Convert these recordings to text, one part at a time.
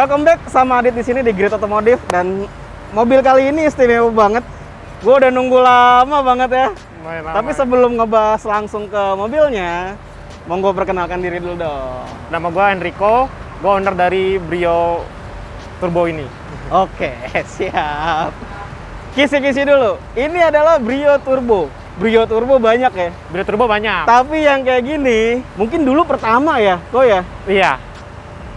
Welcome back sama Adit di sini di Grid Otomotif, dan mobil kali ini istimewa banget. Gue udah nunggu lama banget ya. Tapi sebelum ngebahas langsung ke mobilnya, monggo perkenalkan diri dulu dong. Nama gue Enrico, gue owner dari Brio Turbo ini. Oke, siap. Kisi-kisi dulu. Ini adalah Brio Turbo. Brio Turbo banyak ya? Brio Turbo banyak. Tapi yang kayak gini, mungkin dulu pertama ya, kok ya? Iya.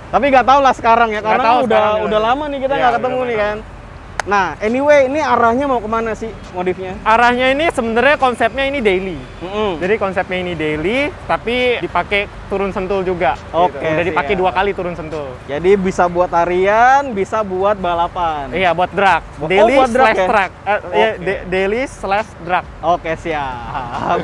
Tapi nggak tahu lah sekarang ya, karena udah lama nih kita nggak Iya, ketemu udah nih lama. kan. Nah, anyway, ini arahnya mau kemana sih modifnya? Arahnya ini sebenarnya konsepnya ini daily. Mm-mm. Jadi konsepnya ini daily, tapi dipakai turun sentul juga. Oke, gitu. Udah dipakai siap. 2 kali turun sentul. Jadi bisa buat harian, bisa buat balapan. Iya, buat drag. Oh, Daily buat drag slash ya? track. Oke. Daily slash drag. Oke, siap.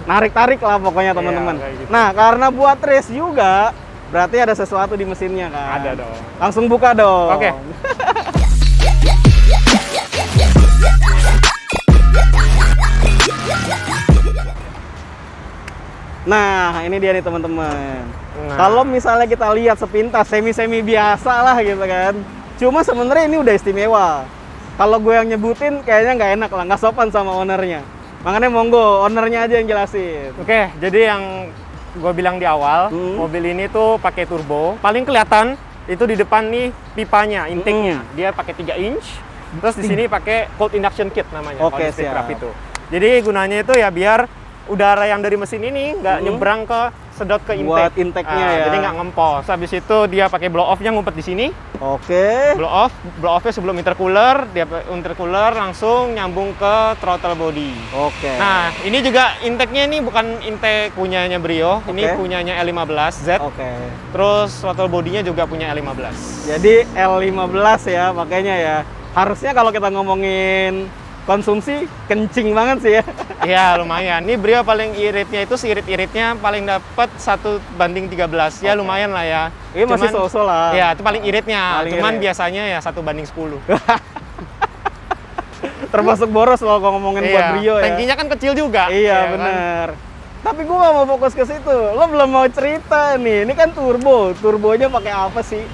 Narik-tarik lah pokoknya teman-teman. kayak gitu. Nah, karena buat race juga, berarti ada sesuatu di mesinnya kan? Ada dong. Langsung buka dong. Oke. Nah, ini dia nih teman-teman. Nah. Kalau misalnya kita lihat sepintas semi-semi biasa lah gitu kan. Cuma sebenarnya ini udah istimewa. Kalau gue yang nyebutin kayaknya nggak enak lah, nggak sopan sama ownernya. Makanya monggo ownernya aja yang jelasin. Oke, jadi yang gue bilang di awal, mobil ini tuh pakai turbo. Paling kelihatan itu di depan nih pipanya, intake-nya. Dia pakai 3 inch. Terus di sini pakai cold induction kit namanya. Oke, kalau di Speedcraft siap. itu. Jadi gunanya itu ya biar udara yang dari mesin ini nggak nyebrang ke sedot ke intake. Buat intake-nya ya. Jadi nggak ngempos. Habis itu dia pakai blow off-nya ngumpet di sini. Oke. Blow off-nya sebelum intercooler, dia intercooler langsung nyambung ke throttle body. Oke. Nah, ini juga intake-nya ini bukan intake punyanya Brio, ini Oke. punyanya L15Z. Oke. Terus throttle body-nya juga punya L15. Jadi L15 ya, makanya ya. Harusnya kalau kita ngomongin konsumsi kencing banget sih ya. Iya, lumayan. Ini Brio paling iritnya itu seirit-iritnya paling dapat 1/13. Ya Oke. lumayan lah ya. Ini masih so-so lah. Ya, itu paling iritnya. Paling Cuman irit. biasanya ya 1/10. Termasuk boros loh kalau ngomongin buat Brio ya. Tankinya kan kecil juga. Iya, ya kan? bener. Tapi gue gak mau fokus ke situ. Lo belum mau cerita nih. Ini kan turbo. Turbonya pakai apa sih?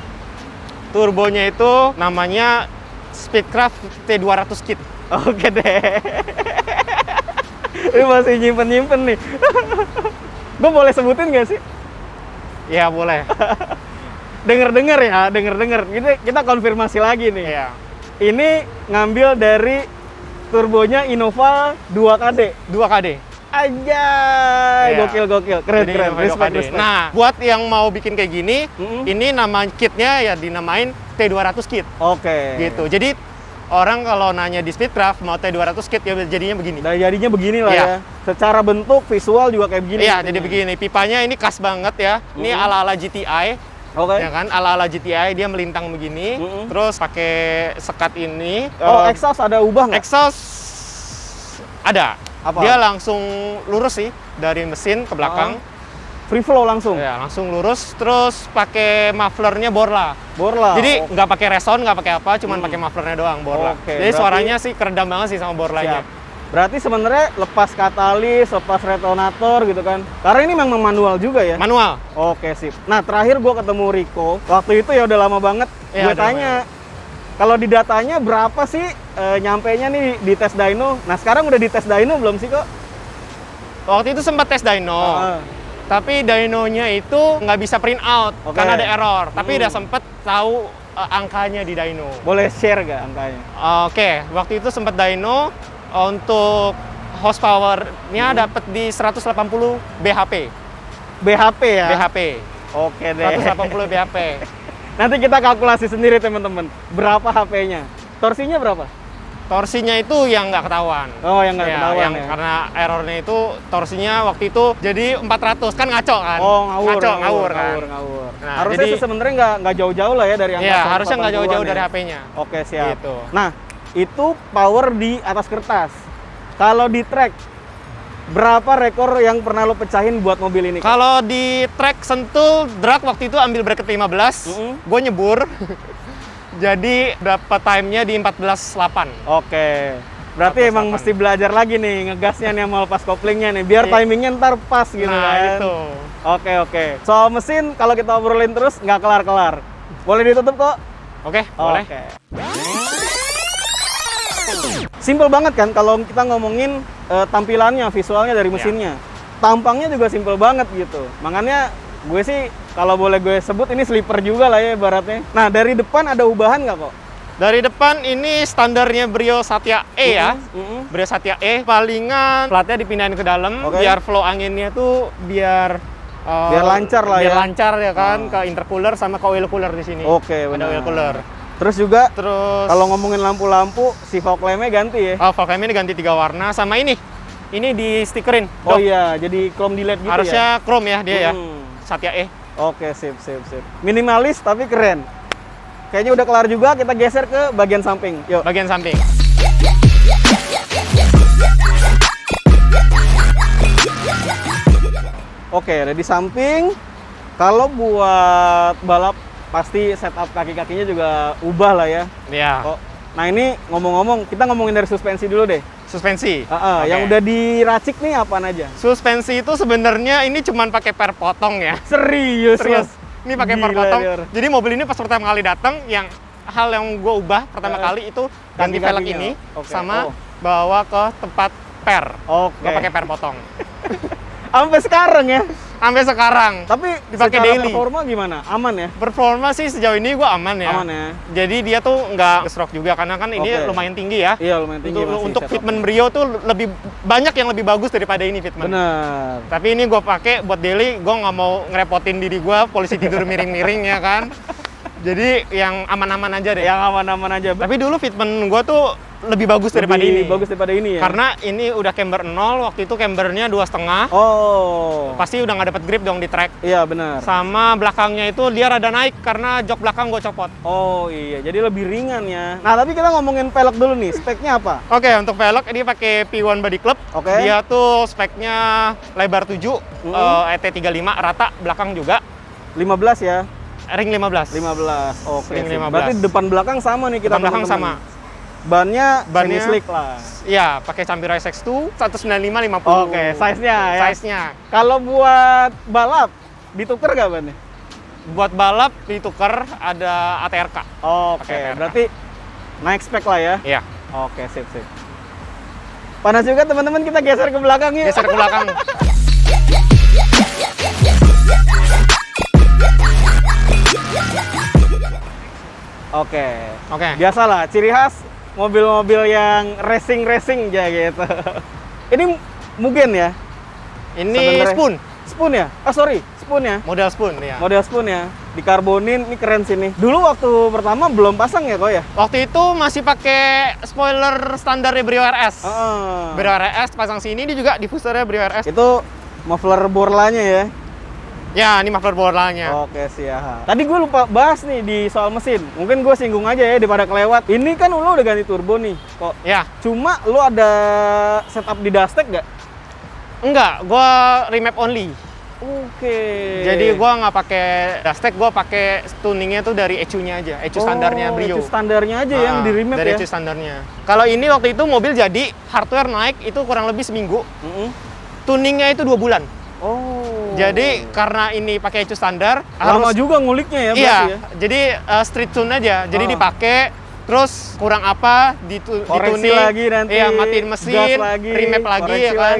Turbonya itu namanya Speedcraft T200 Kit. Oke deh. Ini masih nyimpen-nyimpen nih. Gue boleh sebutin gak sih? Ya, boleh. Dengar-dengar ya, dengar-dengar. Kita konfirmasi lagi nih. Iya. Ini ngambil dari turbonya Innova 2KD. 2KD. Anjay, Iya. gokil. Keren. Jadi Innova Respect, 2KD. respect. Nah, buat yang mau bikin kayak gini, Mm-mm. ini nama kitnya ya dinamain T200 Kit. Oke. Gitu. Jadi orang kalau nanya di Speedcraft mau T200 Kit ya jadinya begini. Nah, jadinya begini lah Iya. ya. Secara bentuk, visual juga kayak begini. Iya, jadi begini. Pipanya ini khas banget ya. Ini ala-ala GTI. Oke. Ya kan, ala-ala GTI dia melintang begini. Mm-mm. Terus pakai sekat ini. Oh, exhaust ada ubah nggak? Exhaust ada. Apa? Dia langsung lurus sih dari mesin ke belakang. Free flow langsung. Ya, langsung lurus. Terus pakai mufflernya Borla. Borla. Jadi Oh, nggak pakai reson, nggak pakai apa, cuman pakai mufflernya doang Borla. Oke, Jadi berarti- suaranya sih keredam banget sih sama Borlanya. siap. Berarti sebenarnya lepas katalis, lepas retonator gitu kan. Karena ini memang manual juga ya. Manual. Oke, sip. Nah, terakhir gua ketemu Rico. Waktu itu ya udah lama banget. Iya, Gue udah tanya, kalau di datanya berapa sih nyampenya nih di tes dyno? Nah, sekarang udah di tes dyno belum sih kok? Waktu itu sempat tes dyno. Ah. Tapi dynonya itu nggak bisa print out Oke. karena ada error. Tapi udah sempet tahu angkanya di dyno. Boleh share gak angkanya? Oke, waktu itu sempat dyno untuk horsepower-nya dapat di 180 bhp. BHP ya? BHP. Oke deh. 180 bhp. Nanti kita kalkulasi sendiri teman-teman. Berapa HP-nya? Torsinya berapa? Torsinya itu yang nggak ketahuan. Oh, yang nggak Ya, ketahuan yang ya? karena errornya itu torsinya waktu itu jadi 400 kan ngaco kan? Oh, ngawur kan? ngawur. Nah, Harusnya jadi- sih sebenarnya nggak jauh-jauh lah ya dari angka Iya, 180-an harusnya nggak jauh-jauh ya. dari HP-nya. Oke, siap. Gitu. Nah, itu power di atas kertas. Kalau di track, berapa rekor yang pernah lo pecahin buat mobil ini? Kalau di track Sentul, drag waktu itu ambil bracket 15, gue nyebur. Jadi dapat time-nya di 14.8. Oke. Berarti 14.8. emang mesti belajar lagi nih ngegasnya nih sama lepas koplingnya nih biar timingnya ntar pas gitu Nah, kan. itu. Oke. Soal mesin kalau kita obrolin terus nggak kelar-kelar. Boleh ditutup kok? Oke, boleh. Oke. Simple banget kan kalau kita ngomongin tampilannya, visualnya dari mesinnya. Tampangnya juga simple banget gitu. Makanya gue sih kalau boleh gue sebut ini sleeper juga lah ya ibaratnya. Nah, dari depan ada ubahan nggak kok? Dari depan ini standarnya Brio Satya E ya. Brio Satya E, palingan platnya dipindahin ke dalam biar flow anginnya tuh biar lancar lah ya. Biar lancar ya kan, ke intercooler sama ke oil cooler di sini. Oke, ada benar. oil cooler. Terus juga Terus kalau ngomongin lampu-lampu, si fog lamp-nya ganti ya. fog lamp ini ganti 3 warna sama ini di stikerin. Oh iya, jadi chrome delete gitu Harusnya ya. chrome ya dia ya. Satya E. Oke, sip. Minimalis tapi keren. Kayaknya udah kelar juga, kita geser ke bagian samping. Yuk. Bagian samping. Oke, ada di samping. Kalau buat balap pasti setup kaki-kakinya juga ubah lah ya. Iya. Nah ini ngomong-ngomong, kita ngomongin dari suspensi dulu deh. Suspensi. Okay. Yang udah diracik nih apaan aja? Suspensi itu sebenarnya ini cuman pakai per potong ya. Serius. Ini pakai per potong. Jadi mobil ini pas pertama kali datang, hal yang gue ubah pertama kali itu ganti velg ini sama bawa ke tempat per. Gue pakai per potong. Sampai sekarang ya? Sampai sekarang. Tapi dipakai daily. Performa gimana? Aman ya? Performa sih sejauh ini gue aman ya. Aman ya. Jadi dia tuh nggak stroke juga karena kan ini lumayan tinggi ya. Iya lumayan tinggi. Untuk fitment Brio tuh lebih banyak yang lebih bagus daripada ini fitment. Bener. Tapi ini gue pakai buat daily, gue nggak mau ngerepotin diri gue, polisi tidur miring-miring ya kan. Jadi yang aman-aman aja deh. Yang aman-aman aja. Tapi dulu fitment gue tuh lebih bagus daripada ini. Bagus daripada ini ya. Karena ini udah camber 0, waktu itu cambernya 2,5. Oh. Pasti udah nggak dapet grip dong di track. Iya benar. Sama belakangnya itu dia rada naik karena jok belakang gue copot. Oh iya, jadi lebih ringan ya. Nah tapi kita ngomongin velg dulu nih, speknya apa? Oke, untuk velg dia pakai P1 Body Club. Dia tuh speknya lebar 7, ET35 rata, belakang juga. 15 ya? Ring 15. 15, oke. Ring 15. Berarti depan belakang sama nih kita. Depan belakang sama. Bannya semi slick lah. Iya, pakai Cambiro SX2 195/50. Oke, size-nya ya. Size-nya. Kalau buat balap ditukar nggak bannya? Buat balap ditukar ada ATRK. Oke, berarti naik spek lah ya. Iya. Oke, sip. Panas juga teman-teman, kita geser ke belakang yuk. Geser ke belakang. Oke. Biasalah, ciri khas mobil-mobil yang racing aja gitu. Ini Mugen ya? Ini Spoon. Spoon ya? Spoon ya? Model Spoon ya. Model Spoon ya. Dikarbonin, ini keren sih nih. Dulu waktu pertama belum pasang ya kok ya? Waktu itu masih pakai spoiler standar Brio RS. Brio RS pasang sini, ini juga diffusernya Brio RS. Itu muffler borlanya ya? Ya, ini muffler borlanya. Oke, siap. Tadi gue lupa bahas nih di soal mesin. Mungkin gue singgung aja ya daripada kelewat. Ini kan lo udah ganti turbo nih kok. Ya. Cuma lo ada setup di Dastec nggak? Enggak, gue remap only. Oke. Jadi gue nggak pakai Dastec, gue pakai tuningnya tuh dari ECU-nya aja, ECU standarnya Brio. ECU standarnya aja yang di remap dari ya? ECU standarnya. Kalau ini waktu itu mobil jadi, hardware naik itu kurang lebih seminggu. Tuningnya itu 2 bulan. Jadi karena ini pakai ECU standar, lama juga nguliknya ya? Iya, ya? jadi street tune aja. Jadi dipakai, terus kurang apa, koreksi lagi nanti, matiin mesin, remap lagi ya kan,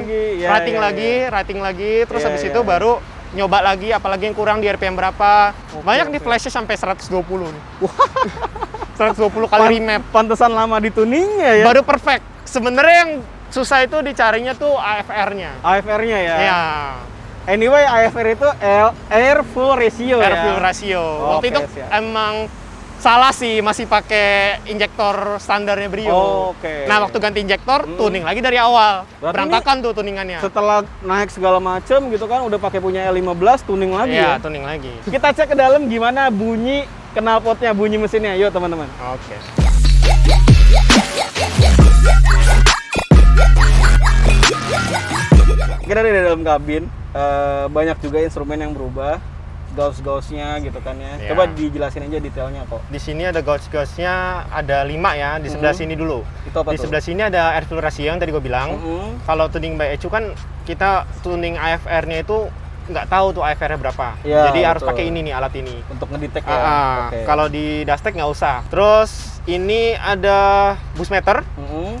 rating lagi, terus habis itu baru nyoba lagi, apalagi yang kurang di RPM berapa. Banyak di flashnya sampai 120 nih. 120 kali remap. Pantesan lama di tuningnya ya? Baru perfect. Sebenarnya yang susah itu dicarinya tuh AFR-nya. AFR-nya ya? Iya. Anyway, AFR itu air fuel ratio ya? Air fuel ratio. Waktu itu emang salah sih, masih pakai injektor standarnya Brio. Nah, waktu ganti injektor, tuning lagi dari awal. Berantakan tuh tuningannya. Setelah naik segala macem gitu kan, udah pakai punya L15, tuning lagi ya? Iya, tuning lagi. Kita cek ke dalam gimana bunyi knalpotnya, bunyi mesinnya. Yuk teman-teman. Oke. Kita ada di dalam kabin, banyak juga instrumen yang berubah, gauge-gauge-nya gitu kan ya. Coba dijelasin aja detailnya kok. Di sini ada gauge-gauge-nya ada 5 ya, di sebelah sini dulu. Itu apa di sebelah sini ada air fuel ratio yang tadi gue bilang. Kalau tuning by ECU kan kita tuning AFR-nya itu nggak tahu tuh AFR-nya berapa. Ya, Jadi harus betul. pakai ini nih, alat ini. Untuk ngedetect ya. Oke. Kalau di Dastec nggak usah. Terus ini ada boost meter,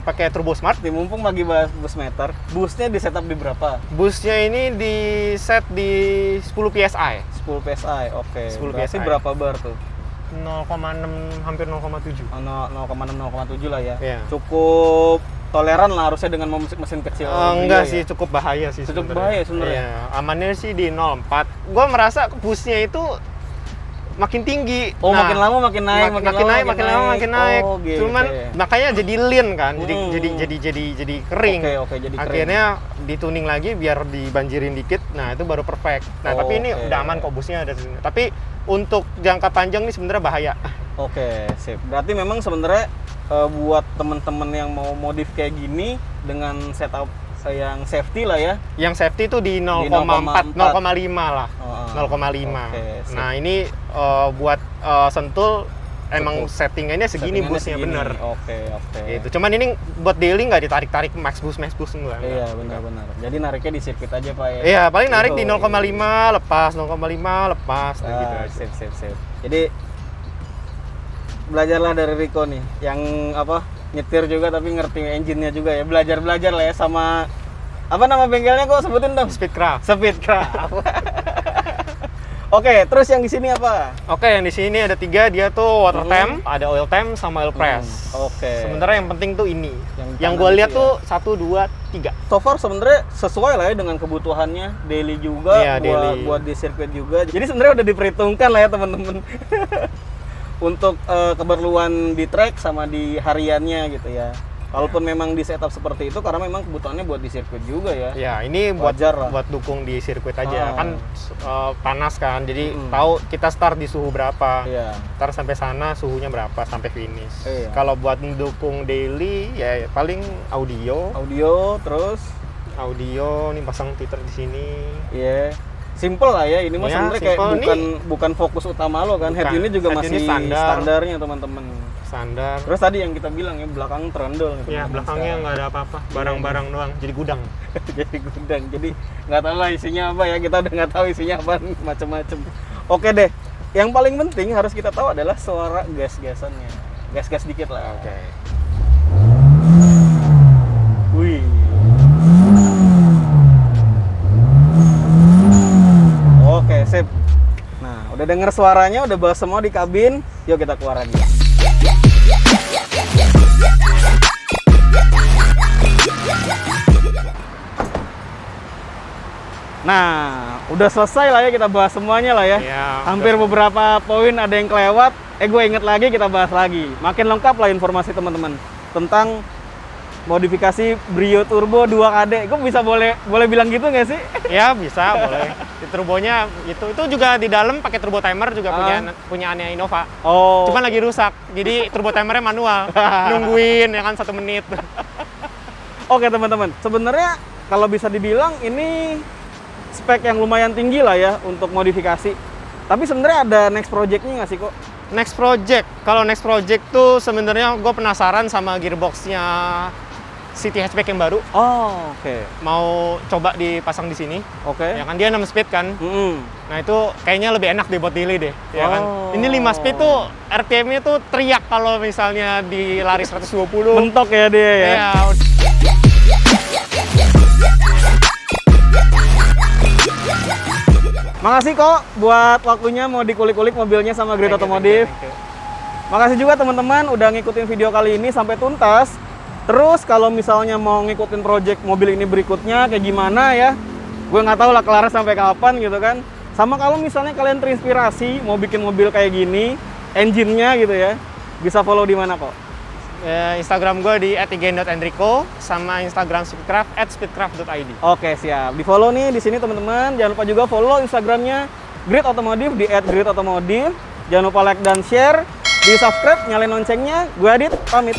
pakai Turbo Smart. Mumpung lagi bahas boost meter, boostnya di setup di berapa? Boostnya ini di set di 10 PSI. 10 PSI, oke. 10 Berarti PSI. berapa bar tuh? 0,6 hampir 0,7. 0,6-0,7 lah ya. Iya. Cukup toleran lah harusnya dengan mesin kecil. Enggak Brio sih, ya? cukup bahaya sih. Cukup sebenarnya. bahaya sebenarnya? Iya, amannya sih di 0,4. Gua merasa boostnya itu makin tinggi. Oh, makin lama makin naik, makin naik. Oh, gitu. Cuman makanya jadi lean kan, jadi kering. Oke, jadi kering. Akhirnya dituning lagi biar dibanjirin dikit. Nah, itu baru perfect. Nah, tapi ini udah aman kok, boostnya ada di sini. Tapi untuk jangka panjang ini sebenarnya bahaya. Oke, sip. Berarti memang sebenarnya buat teman-teman yang mau modif kayak gini dengan setup yang safety lah ya. Yang safety itu di 0,4, 0,5 lah. 0,5. Oke, sip. Nah, ini buat Sentul emang settingannya segini boostnya bener. Oke. Gitu. Cuman ini buat daily nggak ditarik-tarik max boost enggak. Iya, benar-benar. Jadi nariknya di sirkuit aja, Pak ya. Iya, paling narik Gitu. di 0,5 lepas, 0,5 lepas gitu aja. Sip. Jadi belajarlah dari Rico nih, yang nyetir juga tapi ngerti engine-nya juga ya. Belajar lah ya sama apa nama bengkelnya, kok sebutin dong? Speedcraft. Oke, terus yang di sini apa? Oke, yang di sini ada 3, dia tuh water temp, ada oil temp sama oil press. Oke. Sebenarnya yang penting tuh ini. Yang kanan gue lihat itu tuh 1, 2, 3. So far sebenarnya sesuai lah ya dengan kebutuhannya, daily juga, Iya, daily. buat di sirkuit juga. Jadi sebenarnya udah diperhitungkan lah ya teman-teman. Untuk keperluan di track sama di hariannya gitu ya. Walaupun memang di setup seperti itu karena memang kebutuhannya buat di sirkuit juga ya. Ya, ini Wajar lah. buat dukung di sirkuit aja. Kan panas kan. Jadi tahu kita start di suhu berapa. Iya. Ntar sampai sana suhunya berapa sampai finish. Iya. Kalau buat mendukung daily ya paling audio nih pasang tweeter di sini. Iya. Simple lah ya, ini mah Ya, sebenarnya kayak simple. bukan fokus utama lo kan. Head Bukan. unit juga Head masih unit standar. standarnya teman-teman. Standar. Terus tadi yang kita bilang ya belakang trundle gitu. Ya, belakangnya nggak ada apa-apa, barang-barang doang, jadi gudang. Jadi gudang. Jadi nggak tahu lah isinya apa ya, kita udah nggak tahu isinya apa, macam-macam. Oke deh. Yang paling penting harus kita tahu adalah suara gas-gasannya. Gas-gas dikit lah. Oke. Wih. Oke, sip. Nah, udah denger suaranya, udah bahas semua di kabin. Yuk kita keluar lagi. Nah, udah selesai lah ya kita bahas semuanya lah ya. Ya, Hampir beberapa poin ada yang kelewat. Gue inget lagi, kita bahas lagi. Makin lengkap lah informasi teman-teman tentang modifikasi Brio Turbo 2KD. Gue bisa boleh bilang gitu nggak sih? Ya bisa, boleh. Di turbonya itu juga di dalam pakai turbo timer juga punya Innova. Oh. Cuman lagi rusak, jadi turbo timernya manual. Nungguin ya kan 1 menit. Oke teman-teman, sebenarnya kalau bisa dibilang ini spek yang lumayan tinggi lah ya untuk modifikasi. Tapi sebenarnya ada next project-nya nggak sih kok? Next project, kalau next project tuh sebenarnya gue penasaran sama gearboxnya City hatchback yang baru. Oh, oke. Mau coba dipasang di sini. Oke. Ya kan dia 6 speed kan. Nah itu kayaknya lebih enak deh buat daily deh, ya kan. Oh. Ini 5 speed tuh RPM-nya tuh teriak kalau misalnya di lari 120. Mentok ya dia ya. Ya. Makasih kok buat waktunya mau dikulik-kulik mobilnya sama Grid Otomotif. Makasih juga teman-teman udah ngikutin video kali ini sampai tuntas. Terus kalau misalnya mau ngikutin project mobil ini berikutnya kayak gimana ya, gue nggak tahu lah kelar sampai kapan gitu kan. Sama kalau misalnya kalian terinspirasi mau bikin mobil kayak gini, engine-nya gitu ya, bisa follow di mana kok? Instagram gue di @igen.enrico sama Instagram Speedcraft @speedcraft.id. Oke siap, di follow nih di sini teman-teman. Jangan lupa juga follow Instagramnya Grid Otomotif di @gridotomotif. Jangan lupa like dan share, di subscribe, nyalain loncengnya. Gue Adit, pamit.